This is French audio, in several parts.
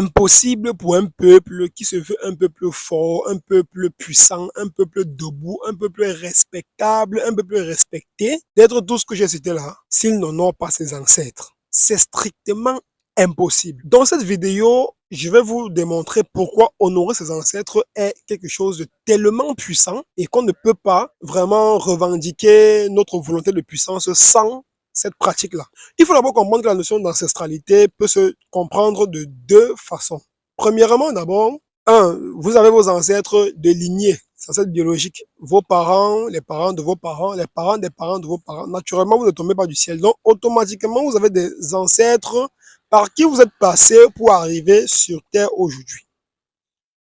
impossible pour un peuple qui se veut un peuple fort, un peuple puissant, un peuple debout, un peuple respectable, un peuple respecté, d'être tout ce que j'ai cité là, s'il n'honore pas ses ancêtres. C'est strictement impossible. Dans cette vidéo, je vais vous démontrer pourquoi honorer ses ancêtres est quelque chose de tellement puissant et qu'on ne peut pas vraiment revendiquer notre volonté de puissance sans cette pratique-là. Il faut d'abord comprendre que la notion d'ancestralité peut se comprendre de deux façons. Premièrement, d'abord, vous avez vos ancêtres de lignée, ancêtres biologiques, vos parents, les parents de vos parents, les parents des parents de vos parents. Naturellement, vous ne tombez pas du ciel. Donc, automatiquement, vous avez des ancêtres par qui vous êtes passé pour arriver sur Terre aujourd'hui.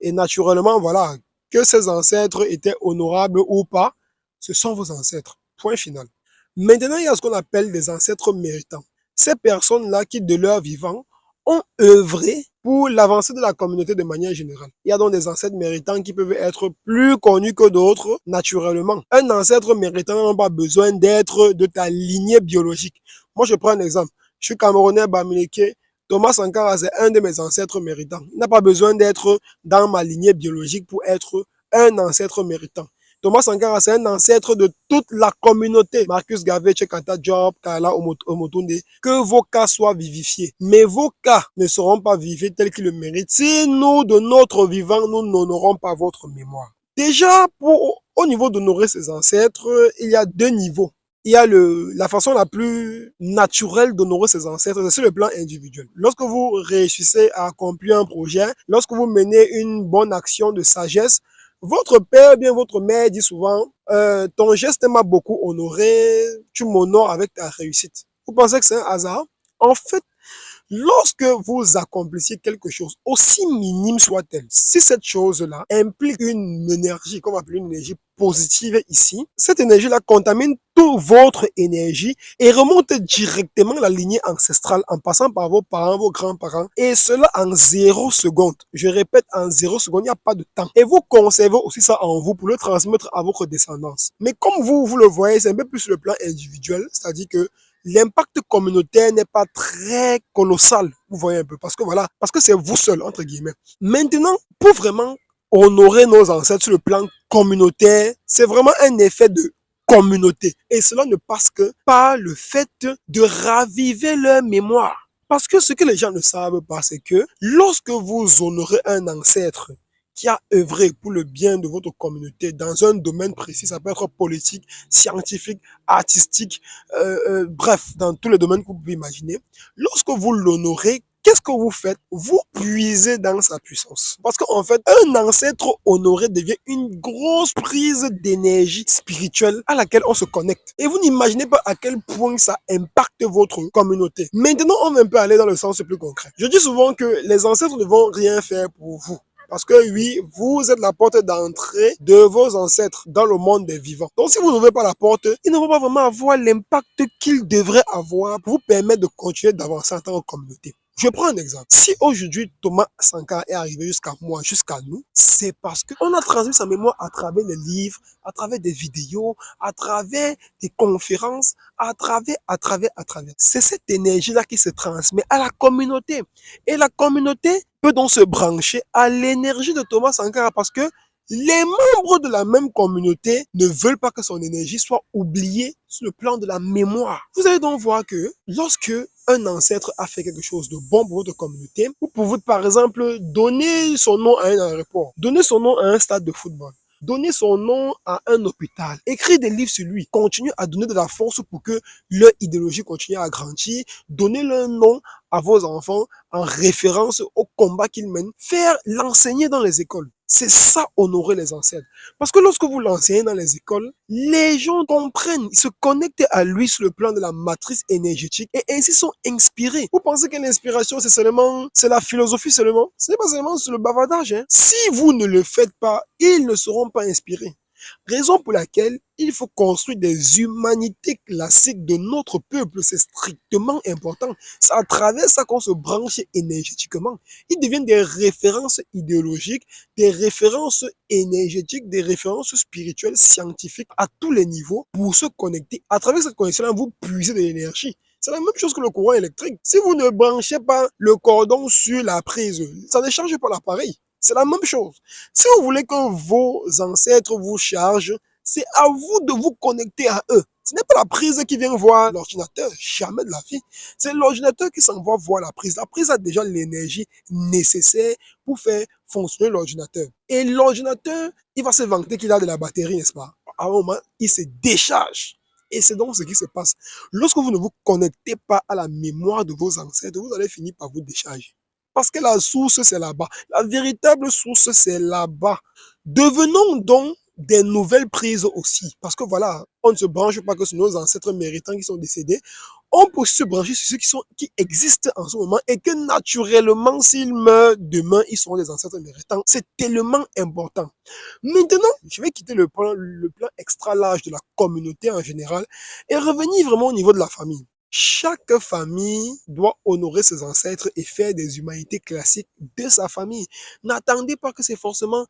Et naturellement, voilà, que ces ancêtres étaient honorables ou pas, ce sont vos ancêtres. Point final. Maintenant, il y a ce qu'on appelle des ancêtres méritants. Ces personnes-là qui, de leur vivant, ont œuvré pour l'avancée de la communauté de manière générale. Il y a donc des ancêtres méritants qui peuvent être plus connus que d'autres, naturellement. Un ancêtre méritant n'a pas besoin d'être de ta lignée biologique. Moi, je prends un exemple. Je suis Camerounais, Bamileke. Thomas Sankara, c'est un de mes ancêtres méritants. Il n'a pas besoin d'être dans ma lignée biologique pour être un ancêtre méritant. Thomas Sankara, c'est un ancêtre de toute la communauté. Marcus Garvey, Tchekata Diop, Kala Omotunde, que vos cas soient vivifiés. Mais vos cas ne seront pas vivifiés tels qu'ils le méritent si nous, de notre vivant, nous n'honorons pas votre mémoire. Déjà, au niveau d'honorer ses ancêtres, il y a deux niveaux. Il y a la façon la plus naturelle d'honorer ses ancêtres, c'est sur le plan individuel. Lorsque vous réussissez à accomplir un projet, lorsque vous menez une bonne action de sagesse, votre père, bien votre mère dit souvent, ton geste m'a beaucoup honoré, tu m'honores avec ta réussite. Vous pensez que c'est un hasard? En fait, lorsque vous accomplissez quelque chose, aussi minime soit-elle, si cette chose-là implique une énergie, comme on appelle une énergie positive ici, cette énergie-là contamine toute votre énergie et remonte directement la lignée ancestrale en passant par vos parents, vos grands-parents, et cela en 0 seconde. Je répète, en 0 seconde, il n'y a pas de temps. Et vous conservez aussi ça en vous pour le transmettre à votre descendance. Mais comme vous le voyez, c'est un peu plus sur le plan individuel, c'est-à-dire que l'impact communautaire n'est pas très colossal, vous voyez un peu, parce que c'est vous seul, entre guillemets. Maintenant, pour vraiment honorer nos ancêtres sur le plan communautaire, c'est vraiment un effet de communauté. Et cela ne passe que par le fait de raviver leur mémoire. Parce que ce que les gens ne savent pas, c'est que lorsque vous honorez un ancêtre qui a œuvré pour le bien de votre communauté dans un domaine précis, ça peut être politique, scientifique, artistique, bref, dans tous les domaines que vous pouvez imaginer. Lorsque vous l'honorez, qu'est-ce que vous faites? Vous puisez dans sa puissance. Parce qu'en fait, un ancêtre honoré devient une grosse prise d'énergie spirituelle à laquelle on se connecte. Et vous n'imaginez pas à quel point ça impacte votre communauté. Maintenant, on va un peu aller dans le sens plus concret. Je dis souvent que les ancêtres ne vont rien faire pour vous. Parce que oui, vous êtes la porte d'entrée de vos ancêtres dans le monde des vivants. Donc si vous n'ouvrez pas la porte, ils ne vont pas vraiment avoir l'impact qu'ils devraient avoir pour vous permettre de continuer d'avancer en tant que communauté. Je prends un exemple. Si aujourd'hui Thomas Sankara est arrivé jusqu'à moi, jusqu'à nous, c'est parce qu'on a transmis sa mémoire à travers les livres, à travers des vidéos, à travers des conférences, à travers. C'est cette énergie-là qui se transmet à la communauté. Et la communauté peut donc se brancher à l'énergie de Thomas Sankara parce que les membres de la même communauté ne veulent pas que son énergie soit oubliée sur le plan de la mémoire. Vous allez donc voir que lorsque un ancêtre a fait quelque chose de bon pour votre communauté, vous pouvez par exemple donner son nom à un aéroport, donner son nom à un stade de football, donner son nom à un hôpital, écrire des livres sur lui, continuer à donner de la force pour que leur idéologie continue à grandir, donner leur nom à vos enfants en référence au combat qu'ils mènent, faire l'enseigner dans les écoles. C'est ça, honorer les ancêtres. Parce que lorsque vous l'enseignez dans les écoles, les gens comprennent, ils se connectent à lui sur le plan de la matrice énergétique et ainsi sont inspirés. Vous pensez que l'inspiration, c'est la philosophie seulement? Ce n'est pas seulement sur le bavardage. Si vous ne le faites pas, ils ne seront pas inspirés. Raison pour laquelle il faut construire des humanités classiques de notre peuple. C'est strictement important. C'est à travers ça qu'on se branche énergétiquement. Ils deviennent des références idéologiques, des références énergétiques, des références spirituelles, scientifiques à tous les niveaux pour se connecter. À travers cette connexion-là, vous puisez de l'énergie. C'est la même chose que le courant électrique. Si vous ne branchez pas le cordon sur la prise, ça ne charge pas l'appareil. C'est la même chose. Si vous voulez que vos ancêtres vous chargent, c'est à vous de vous connecter à eux. Ce n'est pas la prise qui vient voir l'ordinateur, jamais de la vie. C'est l'ordinateur qui s'envoie voir la prise. La prise a déjà l'énergie nécessaire pour faire fonctionner l'ordinateur. Et l'ordinateur, il va se vanter qu'il a de la batterie, n'est-ce pas? À un moment, il se décharge. Et c'est donc ce qui se passe. Lorsque vous ne vous connectez pas à la mémoire de vos ancêtres, vous allez finir par vous décharger. Parce que la source, c'est là-bas. La véritable source, c'est là-bas. Devenons donc des nouvelles prises aussi. Parce que voilà, on ne se branche pas que sur nos ancêtres méritants qui sont décédés. On peut se brancher sur ceux qui existent en ce moment et que naturellement, s'ils meurent demain, ils seront des ancêtres méritants. C'est tellement important. Maintenant, je vais quitter le plan extra large de la communauté en général et revenir vraiment au niveau de la famille. Chaque famille doit honorer ses ancêtres et faire des humanités classiques de sa famille. N'attendez pas que c'est forcément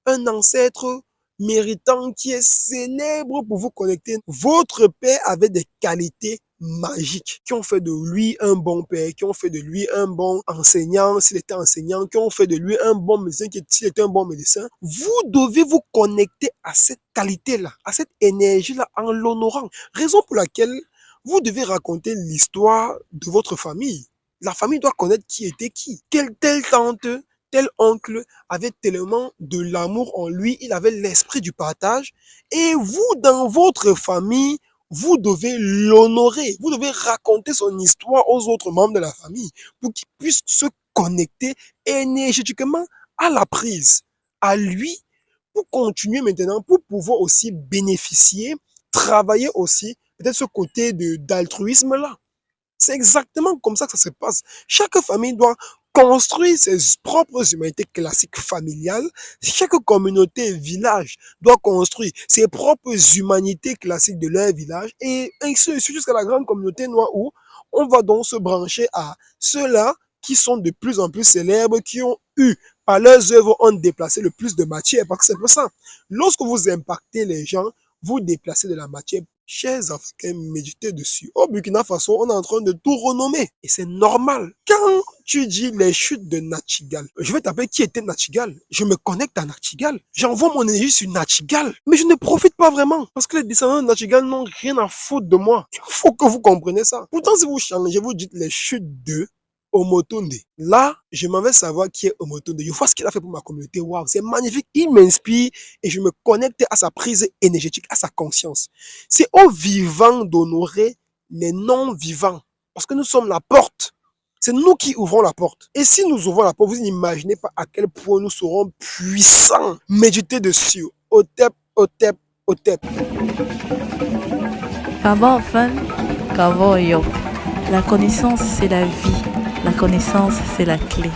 un ancêtre méritant qui est célèbre pour vous connecter. Votre père avait des qualités magiques qui ont fait de lui un bon père, qui ont fait de lui un bon enseignant s'il était enseignant, qui ont fait de lui un bon médecin s'il était un bon médecin. Vous devez vous connecter à cette qualité-là, à cette énergie-là en l'honorant. Raison pour laquelle vous devez raconter l'histoire de votre famille. La famille doit connaître qui était qui. Telle tante, tel oncle avait tellement de l'amour en lui, il avait l'esprit du partage. Et vous, dans votre famille, vous devez l'honorer. Vous devez raconter son histoire aux autres membres de la famille pour qu'ils puissent se connecter énergétiquement à la prise, à lui, pour continuer maintenant, pour pouvoir aussi bénéficier, travailler aussi, peut-être ce côté d'altruisme-là. C'est exactement comme ça que ça se passe. Chaque famille doit construire ses propres humanités classiques familiales. Chaque communauté, village doit construire ses propres humanités classiques de leur village et ainsi jusqu'à la grande communauté noire où on va donc se brancher à ceux-là qui sont de plus en plus célèbres, qui ont eu, par leurs œuvres, ont déplacé le plus de matière. Parce que c'est pour ça. Lorsque vous impactez les gens, vous déplacez de la matière. Chers Africains, méditez dessus. Au Burkina Faso, on est en train de tout renommer. Et c'est normal. Quand tu dis les chutes de Natchigal, je vais taper qui était Natchigal. Je me connecte à Natchigal. J'envoie mon énergie sur Natchigal. Mais je ne profite pas vraiment. Parce que les descendants de Natchigal n'ont rien à foutre de moi. Il faut que vous compreniez ça. Pourtant, si vous changez, vous dites les chutes de Omotonde. Là, je m'en vais savoir qui est Omotonde. Je vois ce qu'il a fait pour ma communauté. Waouh, c'est magnifique. Il m'inspire et je me connecte à sa prise énergétique, à sa conscience. C'est aux vivants d'honorer les non-vivants. Parce que nous sommes la porte. C'est nous qui ouvrons la porte. Et si nous ouvrons la porte, vous n'imaginez pas à quel point nous serons puissants. Méditez dessus. Otep, Otep, Otep. Kaba Ofan, Kaba Oyok. La connaissance, c'est la vie. La connaissance, c'est la clé.